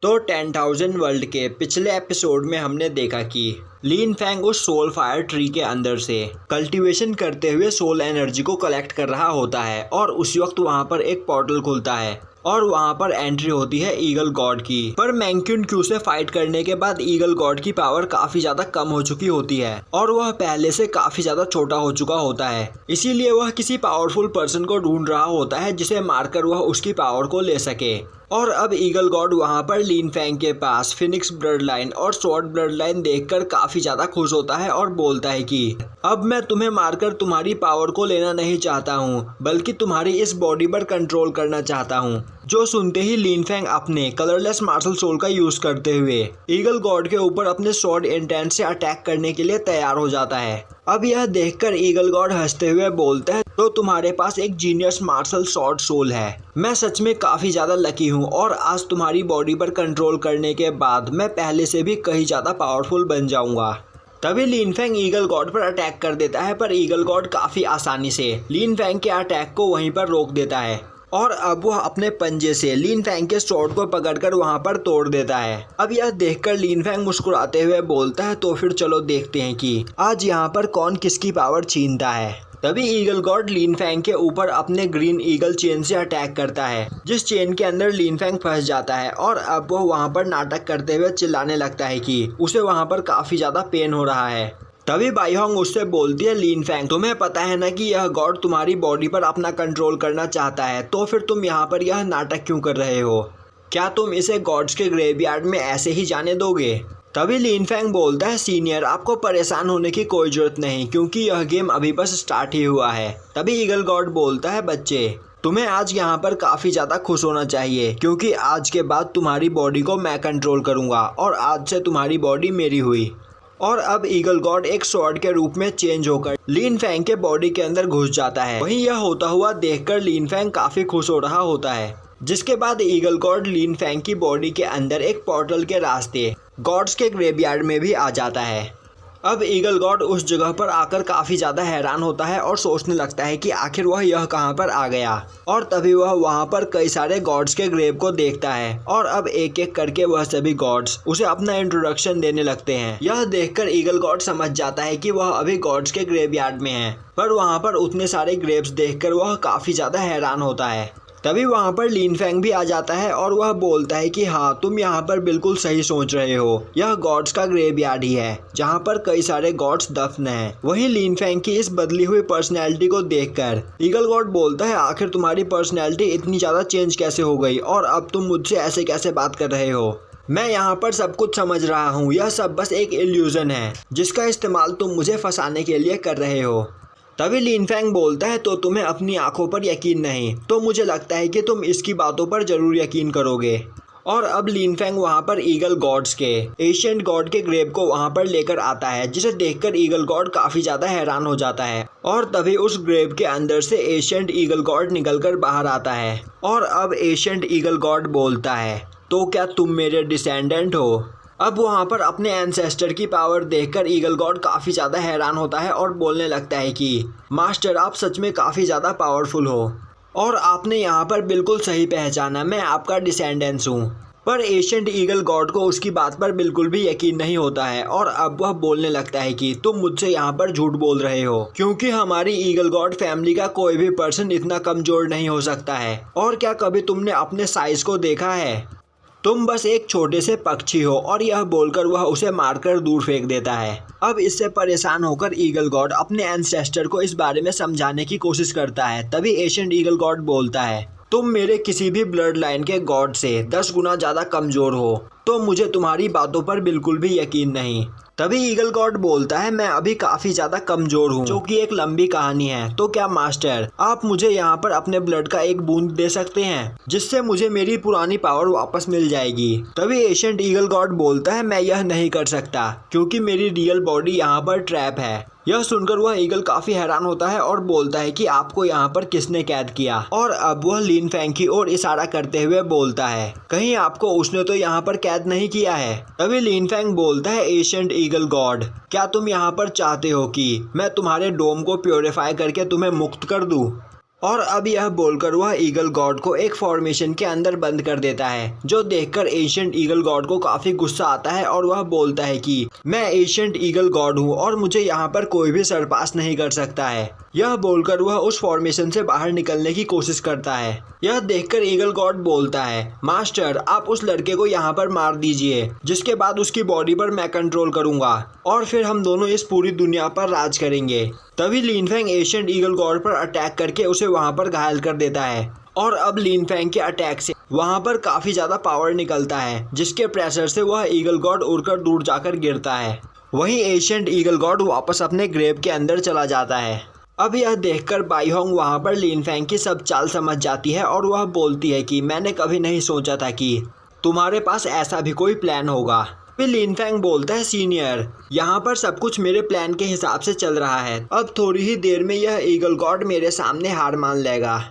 तो 10,000 वर्ल्ड के पिछले एपिसोड में हमने देखा कि लिन फैंग उस सोल फायर ट्री के अंदर से कल्टीवेशन करते हुए सोल एनर्जी को कलेक्ट कर रहा होता है और उसी वक्त वहां पर एक पोर्टल खुलता है और वहां पर एंट्री होती है ईगल गॉड की। पर मैंक्यून क्यू से फाइट करने के बाद ईगल गॉड की पावर काफी ज्यादा कम हो चुकी होती है और वह पहले से काफी ज्यादा छोटा हो चुका होता है। इसीलिए वह किसी पावरफुल पर्सन को ढूंढ रहा होता है जिसे मारकर वह उसकी पावर को ले सके। और अब ईगल गॉड वहां पर लिन फैंग के पास फिनिक्स ब्लड लाइन और स्वॉर्ड ब्लड लाइन देखकर काफी ज्यादा खुश होता है और बोलता है कि अब मैं तुम्हें मारकर तुम्हारी पावर को लेना नहीं चाहता हूँ, बल्कि तुम्हारी इस बॉडी पर कंट्रोल करना चाहता हूँ। जो सुनते ही लिन फैंग अपने कलरलेस मार्शल सोल का यूज करते हुए ईगल गॉड के ऊपर अपने स्वॉर्ड इंटेंट से अटैक करने के लिए तैयार हो जाता है। अब यह देखकर ईगल गॉड हंसते हुए बोलता है, तो तुम्हारे पास एक जीनियस मार्शल स्वॉर्ड सोल है। मैं सच में काफी ज्यादा लकी हूँ और आज तुम्हारी बॉडी पर कंट्रोल करने के बाद मैं पहले से भी कहीं ज्यादा पावरफुल बन जाऊंगा। तभी लिन फैंग ईगल गॉड पर अटैक कर देता है, पर ईगल गॉड काफी आसानी से लिन फैंग के अटैक को वहीं पर रोक देता है और अब वह अपने पंजे से लिन फैंग के स्वॉर्ड को पकड़कर वहां पर तोड़ देता है। अब यह देखकर लिन फैंग मुस्कुराते हुए बोलता है, तो फिर चलो देखते हैं कि आज यहाँ पर कौन किसकी पावर छीनता है। तभी ईगल गॉड लिन फैंग के ऊपर अपने ग्रीन ईगल चेन से अटैक करता है, जिस चेन के अंदर लिन फैंग फंस जाता है और अब वो वहां पर नाटक करते हुए चिल्लाने लगता है कि उसे वहां पर काफी ज्यादा पेन हो रहा है। तभी बाईहोंग उससे बोलती है, लिन फैंग तुम्हें पता है ना कि यह गॉड तुम्हारी बॉडी पर अपना कंट्रोल करना चाहता है, तो फिर तुम यहाँ पर यह नाटक क्यों कर रहे हो? क्या तुम इसे गॉड्स के ग्रेवयार्ड में ऐसे ही जाने दोगे? तभी लिन फैंग बोलता है, सीनियर आपको परेशान होने की कोई जरूरत नहीं, क्योंकि यह गेम अभी बस स्टार्ट ही हुआ है। तभी ईगल गॉड बोलता है, बच्चे तुम्हें आज यहाँ पर काफी ज्यादा खुश होना चाहिए, क्योंकि आज के बाद तुम्हारी बॉडी को मैं कंट्रोल करूंगा और आज से तुम्हारी बॉडी मेरी हुई। और अब ईगल गॉड एक स्वॉर्ड के रूप में चेंज होकर लिन फैंग के बॉडी के अंदर घुस जाता है। वहीं यह होता हुआ देखकर लिन फैंग काफी खुश हो रहा होता है। जिसके बाद ईगल गॉड लिन फैंग की बॉडी के अंदर एक पोर्टल के रास्ते गॉड्स के ग्रेवयार्ड में भी आ जाता है। अब ईगल गॉड उस जगह पर आकर काफी ज्यादा हैरान होता है और सोचने लगता है कि आखिर वह यह कहां पर आ गया। और तभी वह वहां पर कई सारे गॉड्स के ग्रेव को देखता है और अब एक एक करके वह सभी गॉड्स उसे अपना इंट्रोडक्शन देने लगते हैं। यह देखकर ईगल गॉड समझ जाता है कि वह अभी गॉड्स के ग्रेवयार्ड में है, पर वहां पर उतने सारे ग्रेव्स देखकर वह काफी ज्यादा हैरान होता है। तभी वहां पर लिन फैंग भी आ जाता है और वह बोलता है कि हाँ तुम यहाँ पर बिल्कुल सही सोच रहे हो, यह गॉड्स का ग्रेवयार्ड ही है जहाँ पर कई सारे गॉड्स दफन हैं। वहीं लिन फैंग की इस बदली हुई पर्सनैलिटी को देखकर ईगल गॉड बोलता है, आखिर तुम्हारी पर्सनैलिटी इतनी ज्यादा चेंज कैसे हो गई और अब तुम मुझसे ऐसे कैसे बात कर रहे हो? मैं यहाँ पर सब कुछ समझ रहा हूँ, यह सब बस एक इल्यूजन है जिसका इस्तेमाल तुम मुझे फंसाने के लिए कर रहे हो। तभी लिन फैंग बोलता है, तो तुम्हें अपनी आंखों पर यकीन नहीं, तो मुझे लगता है कि तुम इसकी बातों पर जरूर यकीन करोगे। और अब लिन फैंग वहां पर ईगल गॉड्स के एशियंट गॉड के ग्रेव को वहां पर लेकर आता है, जिसे देखकर ईगल गॉड काफी ज्यादा हैरान हो जाता है। और तभी उस ग्रेव के अंदर से एशियंट ईगल गॉड निकलकर बाहर आता है और अब एशियंट ईगल गॉड बोलता है, तो क्या तुम मेरे डिसेंडेंट हो? अब वहां पर अपने एंसेस्टर की पावर देखकर ईगल गॉड काफी ज्यादा हैरान होता है और बोलने लगता है कि मास्टर आप सच में काफी ज्यादा पावरफुल हो और आपने यहाँ पर बिल्कुल सही पहचाना, मैं आपका डिसेंडेंस हूँ। पर एशियंट ईगल गॉड को उसकी बात पर बिल्कुल भी यकीन नहीं होता है और अब वह बोलने लगता है कि तुम मुझसे यहाँ पर झूठ बोल रहे हो, क्योंकि हमारी ईगल गॉड फैमिली का कोई भी पर्सन इतना कमजोर नहीं हो सकता है। और क्या कभी तुमने अपने साइज को देखा है? तुम बस एक छोटे से पक्षी हो। और यह बोलकर वह उसे मारकर दूर फेंक देता है। अब इससे परेशान होकर ईगल गॉड अपने एंसेस्टर को इस बारे में समझाने की कोशिश करता है। तभी एशियंट ईगल गॉड बोलता है, तुम मेरे किसी भी ब्लड लाइन के गॉड से 10 गुना ज्यादा कमजोर हो, तो मुझे तुम्हारी बातों पर बिल्कुल भी यकीन नहीं। तभी ईगल गॉड बोलता है, मैं अभी काफी ज्यादा कमजोर हूँ, जो कि एक लंबी कहानी है। तो क्या मास्टर आप मुझे यहाँ पर अपने ब्लड का एक बूंद दे सकते हैं, जिससे मुझे मेरी पुरानी पावर वापस मिल जाएगी? तभी एशियंट ईगल गॉड बोलता है, मैं यह नहीं कर सकता, क्योंकि मेरी रियल बॉडी यहाँ पर ट्रैप है। यह सुनकर वह ईगल काफी हैरान होता है और बोलता है कि आपको यहाँ पर किसने कैद किया? और अब वह लिन फैंग की ओर इशारा करते हुए बोलता है, कहीं आपको उसने तो यहाँ पर कैद नहीं किया है? तभी लिन फैंग बोलता है, एशियंट ईगल गॉड क्या तुम यहाँ पर चाहते हो कि मैं तुम्हारे डोम को प्योरीफाई करके तुम्हें मुक्त कर दूं? और अब यह बोलकर वह ईगल गॉड को एक फॉर्मेशन के अंदर बंद कर देता है, जो देखकर एशियंट ईगल गॉड को काफी गुस्सा आता है और वह बोलता है कि मैं एशियंट ईगल गॉड हूँ और मुझे यहाँ पर कोई भी सरपास नहीं कर सकता है। यह बोलकर वह उस फॉर्मेशन से बाहर निकलने की कोशिश करता है। यह देखकर ईगल गॉड बोलता है, मास्टर आप उस लड़के को यहाँ पर मार दीजिए, जिसके बाद उसकी बॉडी पर मैं कंट्रोल करूंगा और फिर हम दोनों इस पूरी दुनिया पर राज करेंगे। तभी लिन फेंग एशियंट ईगल गॉड पर अटैक करके उसे वहाँ पर घायल कर देता है और अब लिन फेंग के अटैक से वहाँ पर काफी ज्यादा पावर निकलता है, जिसके प्रेशर से वह ईगल गॉड उड़कर दूर जाकर गिरता है। वहीं एशियंट ईगल गॉड वापस अपने ग्रेव के अंदर चला जाता है। अब यह देखकर बाईहोंग वहाँ पर लिन फेंग की सब चाल समझ जाती है और वह बोलती है कि मैंने कभी नहीं सोचा था कि तुम्हारे पास ऐसा भी कोई प्लान होगा। फिर लिन फेंग बोलता है, सीनियर यहाँ पर सब कुछ मेरे प्लान के हिसाब से चल रहा है, अब थोड़ी ही देर में यह ईगल गॉड मेरे सामने हार मान लेगा।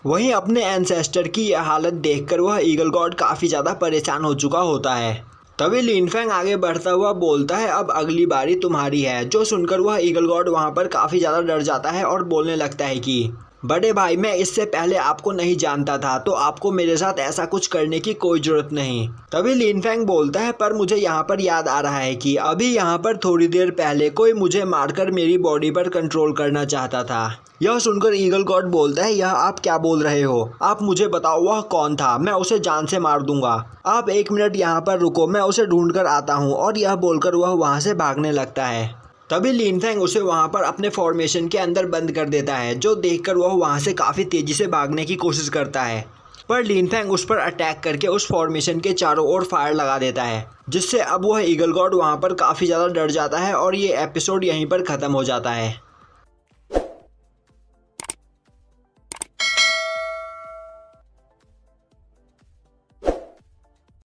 वहीं अपने एंसेस्टर की यह हालत देखकर वह ईगल गॉड काफ़ी ज़्यादा परेशान हो चुका होता है। तभी लिन फेंग आगे बढ़ता हुआ बोलता है, अब अगली बारी तुम्हारी है। जो सुनकर वह ईगल गॉड वहाँ पर काफ़ी ज़्यादा डर जाता है और बोलने लगता है कि बड़े भाई मैं इससे पहले आपको नहीं जानता था, तो आपको मेरे साथ ऐसा कुछ करने की कोई ज़रूरत नहीं। तभी लिन फेंग बोलता है, पर मुझे यहाँ पर याद आ रहा है कि अभी यहाँ पर थोड़ी देर पहले कोई मुझे मारकर मेरी बॉडी पर कंट्रोल करना चाहता था। यह सुनकर ईगल गॉड बोलता है, यह आप क्या बोल रहे हो? आप मुझे बताओ वह कौन था, मैं उसे जान से मार दूंगा। आप 1 मिनट यहाँ पर रुको, मैं उसे ढूंढ कर आता हूँ। और यह बोलकर वह वहाँ से भागने लगता है। तभी लिन फेंग उसे वहाँ पर अपने फॉर्मेशन के अंदर बंद कर देता है, जो देखकर वह वहाँ से काफ़ी तेज़ी से भागने की कोशिश करता है। पर लिन फेंग उस पर अटैक करके उस फॉर्मेशन के चारों ओर फायर लगा देता है, जिससे अब वह ईगल गॉड वहाँ पर काफ़ी ज़्यादा डर जाता है और ये एपिसोड यहीं पर ख़त्म हो जाता है।